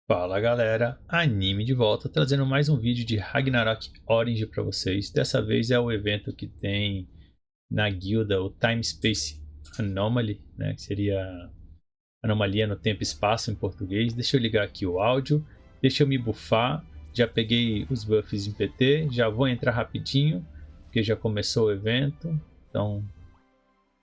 Fala galera, Anime de volta, trazendo mais um vídeo de Ragnarok Orange para vocês. Dessa vez é o evento que tem na guilda o Time Space Anomaly, né, que seria anomalia no tempo e espaço em português. Deixa eu ligar aqui o áudio, deixa eu me buffar, já peguei os buffs em PT, já vou entrar rapidinho, porque já começou o evento. Então,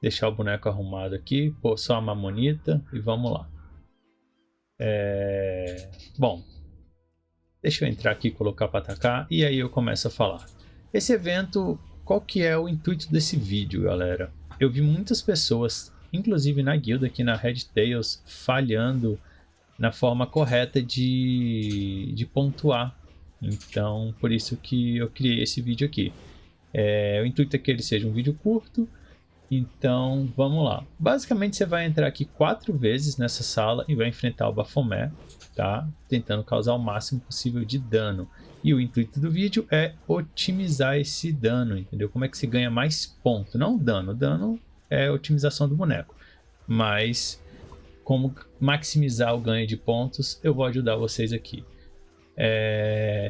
deixar o boneco arrumado aqui, pôr só a mamonita e vamos lá. Bom, deixa eu entrar aqui e colocar para atacar e aí eu começo a falar. Esse evento, qual que é o intuito desse vídeo, galera? Eu vi muitas pessoas, inclusive na guilda aqui na Red Tails, falhando na forma correta de pontuar. Então, por isso que eu criei esse vídeo aqui. O intuito é que ele seja um vídeo curto. Então, vamos lá. Basicamente, você vai entrar aqui 4 vezes nessa sala e vai enfrentar o Baphomet, tá? Tentando causar o máximo possível de dano. E o intuito do vídeo é otimizar esse dano, entendeu? Como é que se ganha mais ponto? Não dano. Dano é a otimização do boneco. Mas como maximizar o ganho de pontos, eu vou ajudar vocês aqui.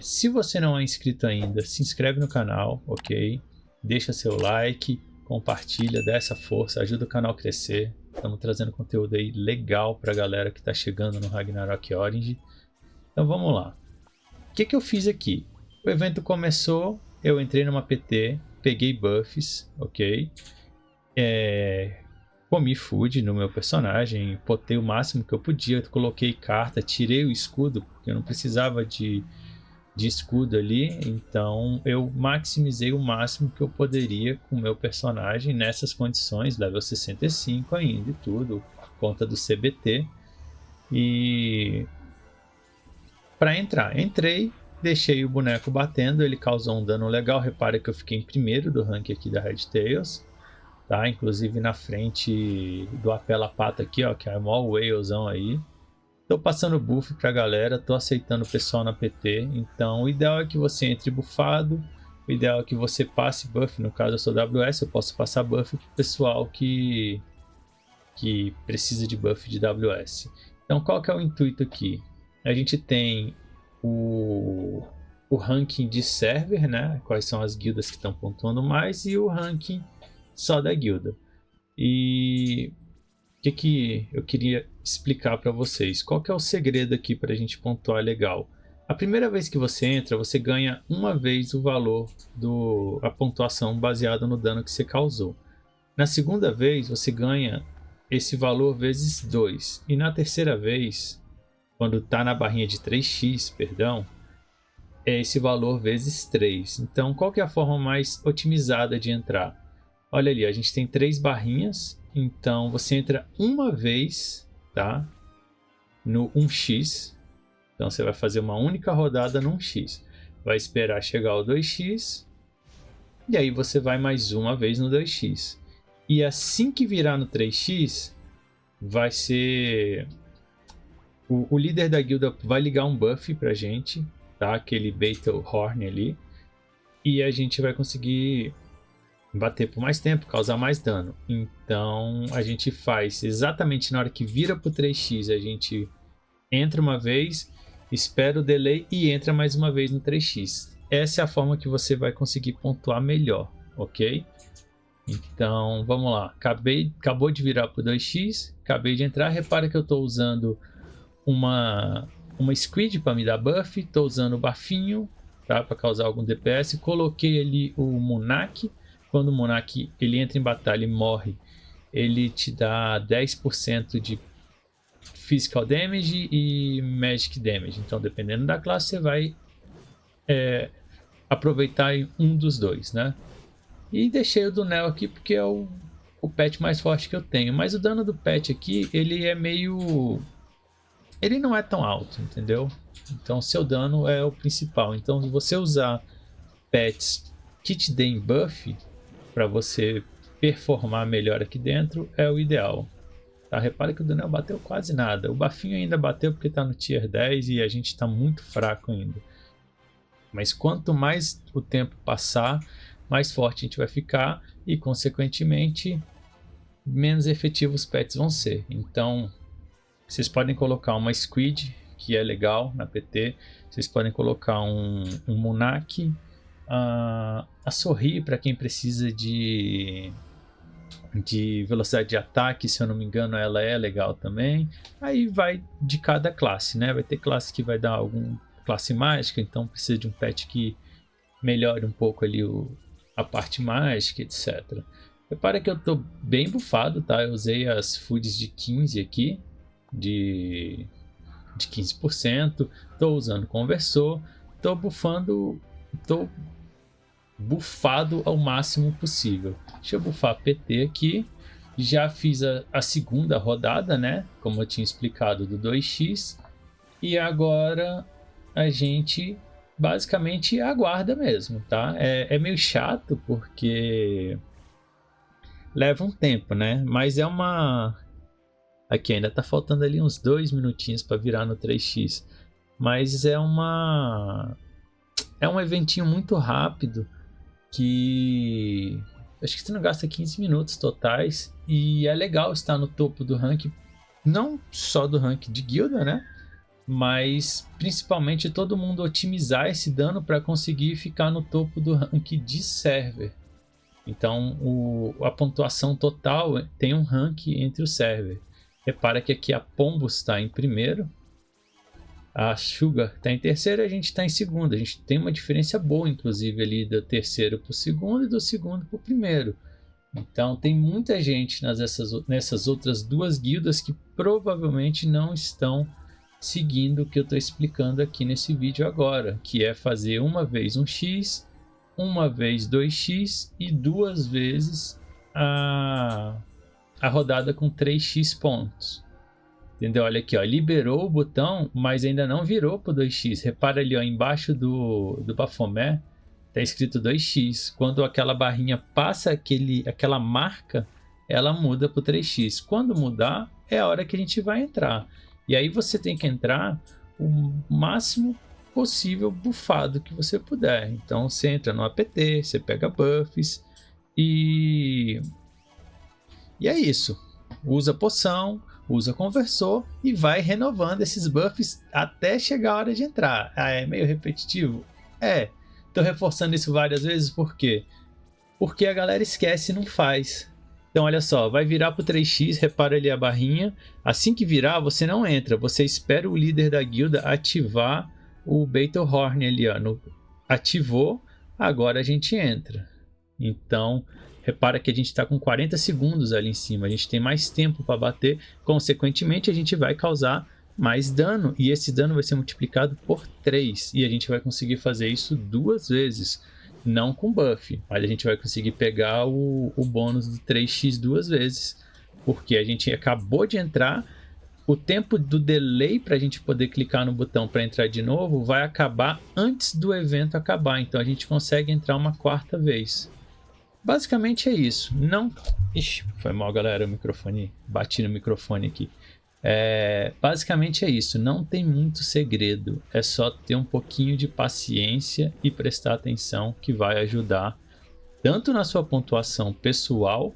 Se você não é inscrito ainda, se inscreve no canal, ok? Deixa seu like, compartilha, dá essa força, ajuda o canal a crescer. Estamos trazendo conteúdo aí legal para a galera que está chegando no Ragnarok Orange. Então vamos lá. O que eu fiz aqui? O evento começou, eu entrei numa PT, peguei buffs, ok? Comi food no meu personagem, potei o máximo que eu podia, coloquei carta, tirei o escudo, porque eu não precisava de escudo ali, então eu maximizei o máximo que eu poderia com o meu personagem nessas condições, level 65 ainda e tudo, por conta do CBT. E para entrar, entrei, deixei o boneco batendo, ele causou um dano legal. Repara que eu fiquei em primeiro do ranking aqui da Red Tails, tá? Inclusive na frente do Apela Pata aqui, ó, que é o maior whalezão aí. Tô passando buff pra galera, tô aceitando o pessoal na PT, então o ideal é que você entre buffado, o ideal é que você passe buff, no caso eu sou WS, eu posso passar buff pro pessoal que precisa de buff de WS. Então qual que é o intuito aqui? A gente tem o ranking de server, né? Quais são as guildas que estão pontuando mais, e o ranking só da guilda. E o que eu queria explicar para vocês? Qual que é o segredo aqui para a gente pontuar legal? A primeira vez que você entra, você ganha uma vez o valor a pontuação baseada no dano que você causou. Na segunda vez, você ganha esse valor vezes 2. E na terceira vez, quando está na barrinha de 3x, perdão, é esse valor vezes 3. Então, qual que é a forma mais otimizada de entrar? Olha ali, a gente tem 3 barrinhas. Então você entra uma vez, tá? No 1x. Então você vai fazer uma única rodada no 1x. Vai esperar chegar ao 2x. E aí você vai mais uma vez no 2x. E assim que virar no 3x, vai ser... O líder da guilda vai ligar um buff pra gente, tá? Aquele Battle Horn ali. E a gente vai conseguir bater por mais tempo, causar mais dano. Então a gente faz exatamente na hora que vira pro 3x, a gente entra uma vez, espera o delay e entra mais uma vez no 3x. Essa é a forma que você vai conseguir pontuar melhor, ok? Então vamos lá, acabou de virar pro 2x, acabei de entrar, repara que eu estou usando uma squid para me dar buff, estou usando o bafinho, tá, para causar algum DPS, coloquei ali o Monark. Quando o Monark ele entra em batalha e morre, ele te dá 10% de Physical Damage e Magic Damage. Então, dependendo da classe, você vai aproveitar um dos dois, né? E deixei o do Neo aqui porque é o pet mais forte que eu tenho. Mas o dano do pet aqui, ele é meio... Ele não é tão alto, entendeu? Então, seu dano é o principal. Então, se você usar pets que te deem buff, para você performar melhor aqui dentro, é o ideal. Tá? Repare que o Daniel bateu quase nada. O bafinho ainda bateu porque está no tier 10 e a gente está muito fraco ainda. Mas quanto mais o tempo passar, mais forte a gente vai ficar e, consequentemente, menos efetivos os pets vão ser. Então, vocês podem colocar uma squid que é legal na PT. Vocês podem colocar um Munak, a Sorrir para quem precisa de velocidade de ataque, se eu não me engano, ela é legal também. Aí vai de cada classe, né? Vai ter classe que vai dar algum classe mágica, então precisa de um pet que melhore um pouco ali a parte mágica, etc. Repara que eu tô bem bufado, tá? Eu usei as foods de 15 aqui, de 15%. Tô usando conversor, tô bufado ao máximo possível. Deixa eu bufar PT aqui. Já fiz a segunda rodada, né? Como eu tinha explicado, do 2x. E agora a gente basicamente aguarda mesmo, tá? É meio chato porque leva um tempo, né? Mas é uma... Aqui ainda tá faltando ali uns 2 minutinhos para virar no 3x. Mas é um eventinho muito rápido que acho que você não gasta 15 minutos totais e é legal estar no topo do ranking, não só do ranking de guilda, né? Mas principalmente todo mundo otimizar esse dano para conseguir ficar no topo do ranking de server. Então a pontuação total tem um ranking entre o server. Repara que aqui a Pombos está em primeiro, a Sugar está em terceiro e a gente está em segundo. A gente tem uma diferença boa, inclusive, ali do terceiro para o segundo e do segundo para o primeiro. Então tem muita gente nessas outras duas guildas que provavelmente não estão seguindo o que eu estou explicando aqui nesse vídeo agora, que é fazer uma vez 1x, uma vez 2x e duas vezes a rodada com 3x pontos. Entendeu? Olha aqui, ó, liberou o botão, mas ainda não virou para o 2x. Repara ali, ó, embaixo do Baphomet está escrito 2x. Quando aquela barrinha passa aquela marca, ela muda para o 3x. Quando mudar, é a hora que a gente vai entrar. E aí você tem que entrar o máximo possível bufado que você puder. Então você entra no APT, você pega buffs e é isso. Usa poção, usa conversor e vai renovando esses buffs até chegar a hora de entrar. Ah, é meio repetitivo? É. Tô reforçando isso várias vezes, por quê? Porque a galera esquece e não faz. Então olha só, vai virar pro 3x, repara ali a barrinha. Assim que virar, você não entra, você espera o líder da guilda ativar o Battlehorn ali, ó. Ativou, agora a gente entra. Então, repara que a gente está com 40 segundos ali em cima, a gente tem mais tempo para bater, consequentemente a gente vai causar mais dano, e esse dano vai ser multiplicado por 3, e a gente vai conseguir fazer isso duas vezes. Não com buff, mas a gente vai conseguir pegar o bônus do 3x duas vezes, porque a gente acabou de entrar, o tempo do delay para a gente poder clicar no botão para entrar de novo vai acabar antes do evento acabar, então a gente consegue entrar uma quarta vez. Basicamente é isso. Não... Ixi, foi mal, galera, o microfone, bati no microfone aqui. Basicamente é isso, não tem muito segredo, é só ter um pouquinho de paciência e prestar atenção que vai ajudar tanto na sua pontuação pessoal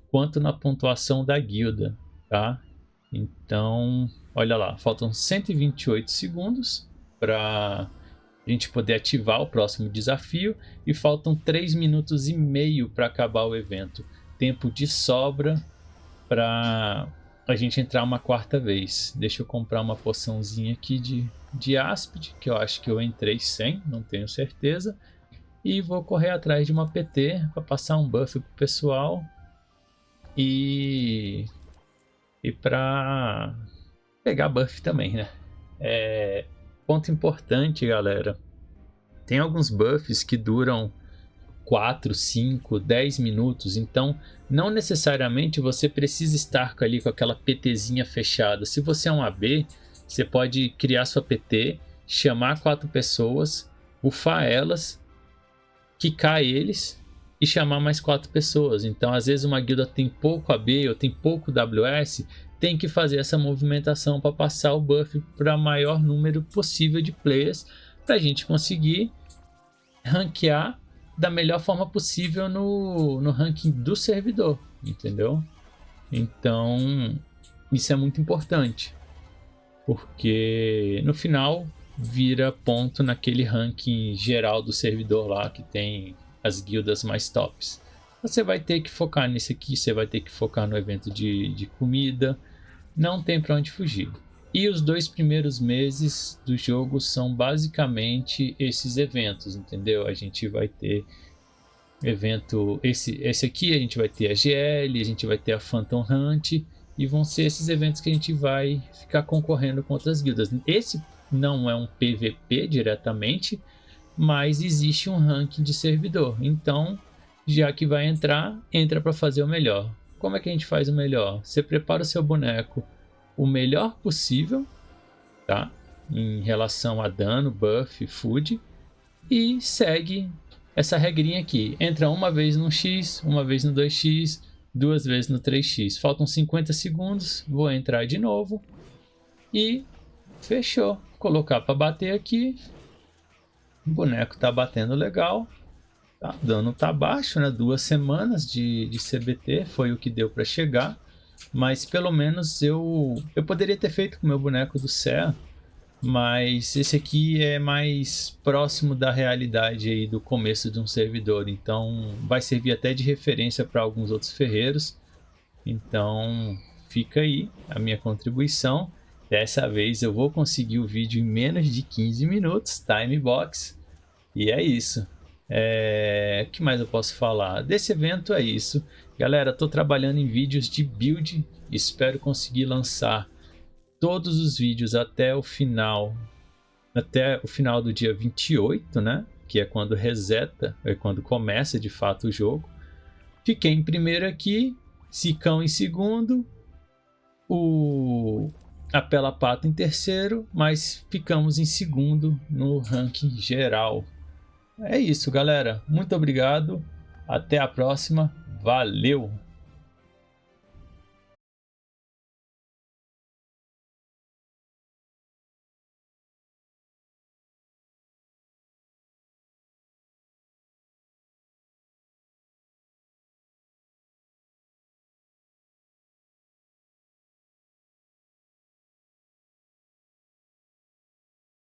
quanto na pontuação da guilda, tá? Então, olha lá, faltam 128 segundos para a gente poder ativar o próximo desafio e faltam 3 minutos e meio para acabar o evento. Tempo de sobra para a gente entrar uma quarta vez. Deixa eu comprar uma poçãozinha aqui de áspide, que eu acho que eu entrei sem, não tenho certeza. E vou correr atrás de uma PT para passar um buff pro pessoal. E para pegar buff também, né? Ponto importante, galera. Tem alguns buffs que duram 4, 5, 10 minutos, então não necessariamente você precisa estar ali com aquela PTzinha fechada. Se você é um AB, você pode criar sua PT, chamar 4 pessoas, buffar elas, quicar eles e chamar mais 4 pessoas. Então às vezes uma guilda tem pouco AB ou tem pouco WS, tem que fazer essa movimentação para passar o buff para o maior número possível de players, para a gente conseguir ranquear da melhor forma possível no ranking do servidor, entendeu? Então, isso é muito importante. porque no final vira ponto naquele ranking geral do servidor lá que tem as guildas mais tops. Você vai ter que focar nisso aqui, você vai ter que focar no evento de comida, não tem para onde fugir. E os 2 primeiros meses do jogo são basicamente esses eventos, entendeu? A gente vai ter evento, esse aqui a gente vai ter a GL, a gente vai ter a Phantom Hunt, e vão ser esses eventos que a gente vai ficar concorrendo com outras guildas. Esse não é um PVP diretamente, mas existe um ranking de servidor, então já que vai entrar, entra para fazer o melhor. Como é que a gente faz o melhor? Você prepara o seu boneco o melhor possível, tá? Em relação a dano, buff, food, e segue essa regrinha aqui. Entra uma vez no X, uma vez no 2x, 2 vezes no 3x. Faltam 50 segundos, vou entrar de novo e fechou. Colocar para bater aqui, o boneco tá batendo legal. Tá, o dano tá baixo, né? 2 semanas de CBT foi o que deu para chegar. Mas pelo menos eu poderia ter feito com o meu boneco do Sea, mas esse aqui é mais próximo da realidade aí do começo de um servidor, então vai servir até de referência para alguns outros ferreiros. Então fica aí a minha contribuição. Dessa vez eu vou conseguir o vídeo em menos de 15 minutos, time box, e é isso. O que mais eu posso falar? Desse evento é isso. Galera, estou trabalhando em vídeos de build. Espero conseguir lançar todos os vídeos até o final do dia 28, né? Que é quando reseta, é quando começa de fato o jogo. Fiquei em primeiro aqui, Sicão em segundo, a Pela Pato em terceiro, mas ficamos em segundo no ranking geral. É isso, galera. Muito obrigado. Até a próxima. Valeu!